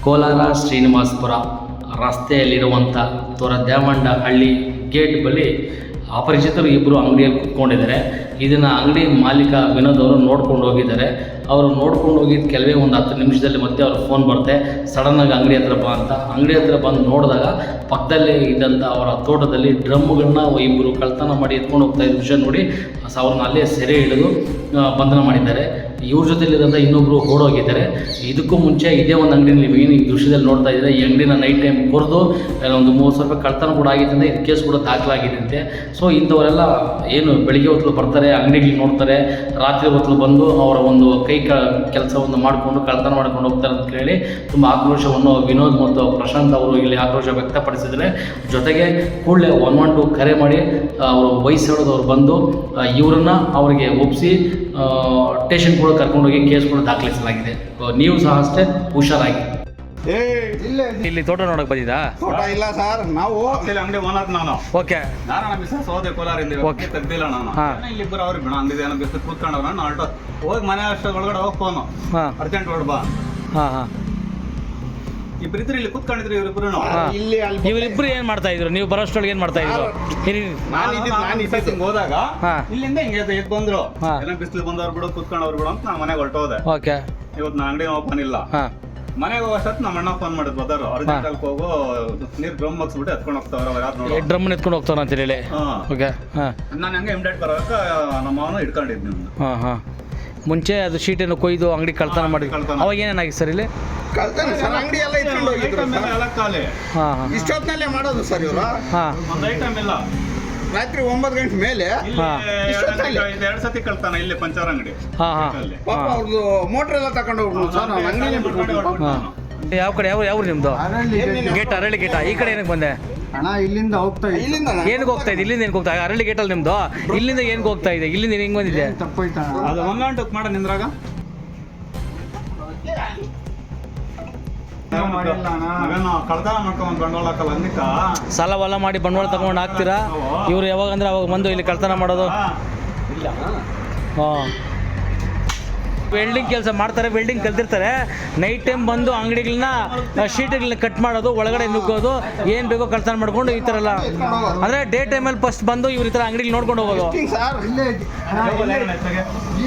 ಕೋಲಾರ ಶ್ರೀನಿವಾಸಪುರ ರಸ್ತೆಯಲ್ಲಿರುವಂಥ ತೊರದೇವಣ್ಣ ಹಳ್ಳಿ ಗೇಟ್ ಬಳಿ ಅಪರಿಚಿತರು ಇಬ್ಬರು ಅಂಗಡಿಯಲ್ಲಿ ಕೂತ್ಕೊಂಡಿದ್ದಾರೆ. ಇದನ್ನು ಅಂಗಡಿ ಮಾಲೀಕ ವಿನೋದ್ ಅವರು ನೋಡ್ಕೊಂಡು ಹೋಗಿದ್ದಾರೆ. ಅವರು ನೋಡ್ಕೊಂಡು ಹೋಗಿದ್ದು ಕೆಲವೇ ಒಂದು 10 ನಿಮಿಷದಲ್ಲಿ ಮತ್ತೆ ಅವ್ರ ಫೋನ್ ಬರುತ್ತೆ, ಸಡನ್ನಾಗಿ ಅಂಗಡಿ ಹತ್ರ ಬಾ ಅಂತ. ಅಂಗಡಿ ಹತ್ರ ಬಂದು ನೋಡಿದಾಗ ಪಕ್ಕದಲ್ಲೇ ಇದ್ದಂಥ ಅವರ ತೋಟದಲ್ಲಿ ಡ್ರಮ್ಗಳನ್ನ ಇಬ್ಬರು ಕಳ್ತನ ಮಾಡಿ ಎತ್ಕೊಂಡು ಹೋಗ್ತಾ ಇದ್ದ ವಿಷಯ ನೋಡಿ ಅವ್ರನ್ನ ಅಲ್ಲೇ ಸೆರೆ ಹಿಡಿದು ಬಂಧನ ಮಾಡಿದ್ದಾರೆ. ಇವ್ರ ಜೊತೆಲಿರೋಂಥ ಇನ್ನೊಬ್ಬರು ಓಡೋಗಿದ್ದಾರೆ. ಇದಕ್ಕೂ ಮುಂಚೆ ಇದೇ ಒಂದು ಅಂಗಡಿಯಲ್ಲಿ ನೀವು ಏನು ಈ ದೃಶ್ಯದಲ್ಲಿ ನೋಡ್ತಾ ಇದ್ದಾರೆ, ಈ ಅಂಗಡಿನ ನೈಟ್ ಟೈಮ್ ಕೊರೆದು ಒಂದು 30,000 ರೂಪಾಯಿ ಕಳ್ತನ ಕೂಡ ಆಗಿದ್ದಂತೆ ಇದು ಕೇಸ್ ಕೂಡ ದಾಖಲಾಗಿದ್ದಂತೆ. ಸೊ ಇಂಥವರೆಲ್ಲ ಏನು ಬೆಳಿಗ್ಗೆ ಹೊತ್ತು ಬರ್ತಾರೆ, ಅಂಗಡಿಗಳು ನೋಡ್ತಾರೆ, ರಾತ್ರಿ ಹೊತ್ತು ಬಂದು ಅವರ ಒಂದು ಕೈ ಕೆಲಸವನ್ನು ಮಾಡಿಕೊಂಡು ಕಳ್ತನ ಮಾಡ್ಕೊಂಡು ಹೋಗ್ತಾರೆ ಅಂತ ಹೇಳಿ ತುಂಬ ಆಕ್ರೋಶವನ್ನು ವಿನೋದ್ ಮತ್ತು ಪ್ರಶಾಂತ್ ಅವರು ಇಲ್ಲಿ ಆಕ್ರೋಶ ವ್ಯಕ್ತಪಡಿಸಿದರೆ, ಜೊತೆಗೆ ಕೂಡಲೇ 112 ಕರೆ ಮಾಡಿ ಅವರು ವಯಸ್ಸಾದವರು ಬಂದು ಇವರನ್ನು ಅವರಿಗೆ ಒಪ್ಪಿಸಿ ಸ್ಟೇಷನ್ ಕೂಡ ಕರ್ಕೊಂಡೋಗಿ ಕೇಸ್ ಕೂಡ ದಾಖಲಿಸಲಾಗಿದೆ. ನೀವು ಸಹ ಅಷ್ಟೇ ಹುಷಾರಾಗಿ. ಇಲ್ಲಿ ತೋಟ ನೋಡಕ್ ಬಂದಿದ್ದಾ? ತೋಟ ಇಲ್ಲ ಸರ್, ನಾವು ಅಂಗಡಿ ಓನರ್ ನಾನು. ಓಕೆ, ನಾನು ನಮ್ಮ ಮಿಸ್ಸಸ್ ಹೋದೆ ಕೋಲಾರಿಂದ, ತೆಗ್ದಿಲ್ಲ ನಾನು. ಇಲ್ಲಿಬ್ಬರು ಅವ್ರಿಗೆ ಬಿಡ ಅಂದಿದೆ, ಏನೋ ಬಿಸ್ತು ಕೂತ್ಕೊಂಡವ್ರು. ನಾನು ಆಲ್ಟೋ ಹೋಗಿ ಮನೆ ಅಷ್ಟು ಒಳಗಡೆ ಹೋಗಿ ಫೋನು ಅರ್ಜೆಂಟ್ ಹೊರಡ್ ಬಾ. ಇಬ್ಬರಿದ್ರು ಇಲ್ಲಿ ಕೂತ್ಕೊಂಡಿದ್ರು ಇವರಿಬ್ರು. ಇಲ್ಲಿ ಇವರಿಬ್ರು ಏನ್ ಮಾಡ್ತಾ ಇದ್ರು? ನೀವು ಬರೋಷ್ಟೊಳಗೆ ಏನ್ ಮಾಡ್ತಾ ಇದ್ರು? ನಾನು ಹೋದಾಗ ಇಲ್ಲಿಂದ ಹಿಂಗೆ ಎದ್ದು ಬಂದ್ರು, ಏನೋ ಬಿಸಿಲು ಬಂದವ್ರು ಬಿಡು ಕೂತ್ಕೊಂಡವ್ರು ಬಿಡು ಅಂತ ನಾನು ಮನೆಗೆ ಹೊರಟೋದೆ. ಓಕೆ, ಇವತ್ತು ನಾನು ಅಂಗಡಿ ಓಪನ್ ಇಲ್ಲ. ಮನೆಗೆ ಹೋಗೋಷ್ಟೊತ್ತು ನಮ್ಮ ಅಣ್ಣ ಫೋನ್ ಮಾಡಿದ್ ಬದಾರು, ಅರ್ಜೆಂಟ್ ಅಲ್ಲಿ ಹೋಗು ನೀರು ಡ್ರಮ್ ಹಾಕ್ಸ್ಬಿಟ್ಟು ಎತ್ಕೊಂಡು ಹೋಗ್ತಾವ್ರ. ಯಾರು ಡ್ರಮ್ ಎತ್ಕೊಂಡು ಹೋಗ್ತಾರ ಅಂತ ಹೇಳಿ. ಓಕೆ, ನಾನು ಹಂಗೆ ಇಮಿಡಿಯೇಟ್ ಬರೋಕ ನಮ್ಮ ಅವನು ಹಿಡ್ಕೊಂಡಿದ್ನಿ. ಮುಂಚೆ ಅದು ಶೀಟನ್ನು ಕೊಯ್ದು ಅಂಗಡಿ ಕಳ್ತನ ಮಾಡಿ ಅವಾಗ ಏನೇನಾಗಿ ಸರ್ ಇಲ್ಲಿ ಕಳ್ತನ ಸರ್? ಅಂಗಡಿ ಎಲ್ಲ ಇಟ್ಕೊಂಡು ಹೋಗಿದ್ರು ಖಾಲಿ. ಇಷ್ಟೊತ್ತಿನಲ್ಲೇ ಮಾಡೋದು ಸರ್ ಇವರು. ಒಂದು ಐಟಮ್ ಇಲ್ಲ. ರಾತ್ರಿ 9 ಗಂಟೆ ಮೇಲೆ 2 ಸತಿ ಕಳ್ತಾನ ಇಲ್ಲಿ ಪಂಚರ್ ಅಂಗಡಿ. ಪಾಪ ಅವ್ರದ್ದು ಮೋಟ್ರ್ ಎಲ್ಲ ತಗೊಂಡು ಹೋಗ್ಬೋದು ಸರ್. ನಾವು ಅಂಗಡಿನೇ ಬಿಟ್ಬಿಟ್ಟು. ಯಾವ ಕಡೆ ಯಾವ ಊರು ನಿಮ್ದು? ಗೇಟ್, ಅರಳಿ ಗೇಟ. ಈ ಕಡೆ ಏನಕ್ಕೆ ಬಂದೆ? ಅಣ್ಣ ಇಲ್ಲಿಂದ ಹೋಗ್ತಾ ಇದೆ. ಇಲ್ಲಿಂದ ಏನಕ್ಕೆ ಹೋಗ್ತಾ ಇದೆ? ಇಲ್ಲಿಂದ ಏನಕ್ಕೆ ಹೋಗ್ತಾ ಇದೆ? ಅರಳಿ ಗೇಟಲ್ಲಿ ನಿಮ್ದು? ಇಲ್ಲಿಂದ ಏನಕ್ಕೆ ಹೋಗ್ತಾ ಇದೆ? ಇಲ್ಲಿಂದ ಹೆಂಗೆ ಬಂದಿದೆ? ತಪ್ಪೋಯ್ತಾ? ಅದು 1 ಗಂಟೆಗೆ ಮಾಡ ನಿಂದ್ರಾಗ ಕಳ್ತನ ಮಾಡ್ಕೊಂಡ್ ಬಂಡವಾಳ ಹಾಕಲ್ಲ ಅನ್ನಿಕ ಸಾಲ ವಾಲ ಮಾಡಿ ಬಂಡವಾಳ ತಗೊಂಡು ಹಾಕ್ತೀರಾ? ಇವ್ರು ಯಾವಾಗ ಅಂದ್ರೆ ಅವಾಗ ಬಂದು ಇಲ್ಲಿ ಕಳ್ತನ ಮಾಡೋದು. ವೆಲ್ಡಿಂಗ್ ಕೆಲಸ ಮಾಡ್ತಾರೆ, ವೆಲ್ಡಿಂಗ್ ಕಲ್ತಿರ್ತಾರೆ. ನೈಟ್ ಟೈಮ್ ಬಂದು ಅಂಗಡಿಗಳನ್ನ ಶೀಟ್ಗಳನ್ನ ಕಟ್ ಮಾಡೋದು, ಒಳಗಡೆ ನುಗ್ಗೋದು, ಏನು ಬೇಕೋ ಕಳ್ತನ ಮಾಡ್ಕೊಂಡು ಈ ಥರ ಎಲ್ಲ. ಅಂದರೆ ಡೇ ಟೈಮಲ್ಲಿ ಫಸ್ಟ್ ಬಂದು ಇವ್ರ ಈ ಥರ ಅಂಗಡಿಗೆ ನೋಡ್ಕೊಂಡು ಹೋಗೋದು.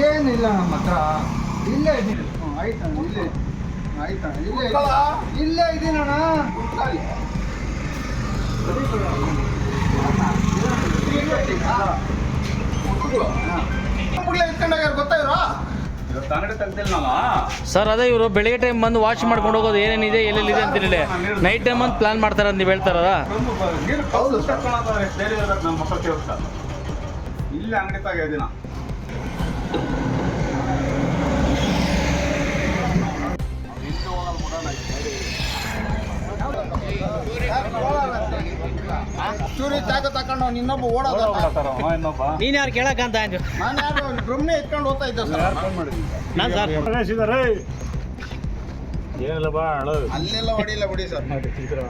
ಏನಿಲ್ಲ ನಮ್ಮ ಹತ್ರ, ಇಲ್ಲೇ ಇದ್ದೀನಿ. ಆಯ್ತಾ? ಇಲ್ಲೇ ಆಯ್ತಾ? ಇಲ್ಲೇ ಇದ್ದೀನಣ್ಣ. ಗೊತ್ತಾ ಇವ್ರು? ಸರ್ ಅದೇ ಇವರು ಬೆಳಿಗ್ಗೆ ಟೈಮ್ ಬಂದು ವಾಶ್ ಮಾಡ್ಕೊಂಡು ಹೋಗೋದು, ಏನೇನಿದೆ ಎಲ್ಲೆಲ್ಲಿದೆ ಅಂತ ಹೇಳಿ. ನೈಟ್ ಟೈಮ್ ಅಂತ ಪ್ಲಾನ್ ಮಾಡ್ತಾರೆ ಅಂತ ನೀವು ಹೇಳ್ತಾರ? ಇಲ್ಲಿ ಅಂಗಡಿ ತಾಗಿದ್ದೀನ. ಚೂರಿ ತಾಕ ತಕೊಂಡು ಇನ್ನೊಬ್ಬ ಓಡೋದ. ನೀನು ಯಾರು ಕೇಳಕ್ಕಂತ ಅಂಜು? ನಾನು ಯಾರು ಡ್ರಮ್ನೇ ಎತ್ಕೊಂಡು ಹೋಗ್ತಾ ಇದ್ದೆ ಸರ್. ನಾನು ಸರ್ ಏನಿಲ್ಲ ಬಾ ಅಲ್ಲೆಲ್ಲ ಹೊಡಿಲ್ಲ ಬಿಡಿ ಸರ್. ಸರ್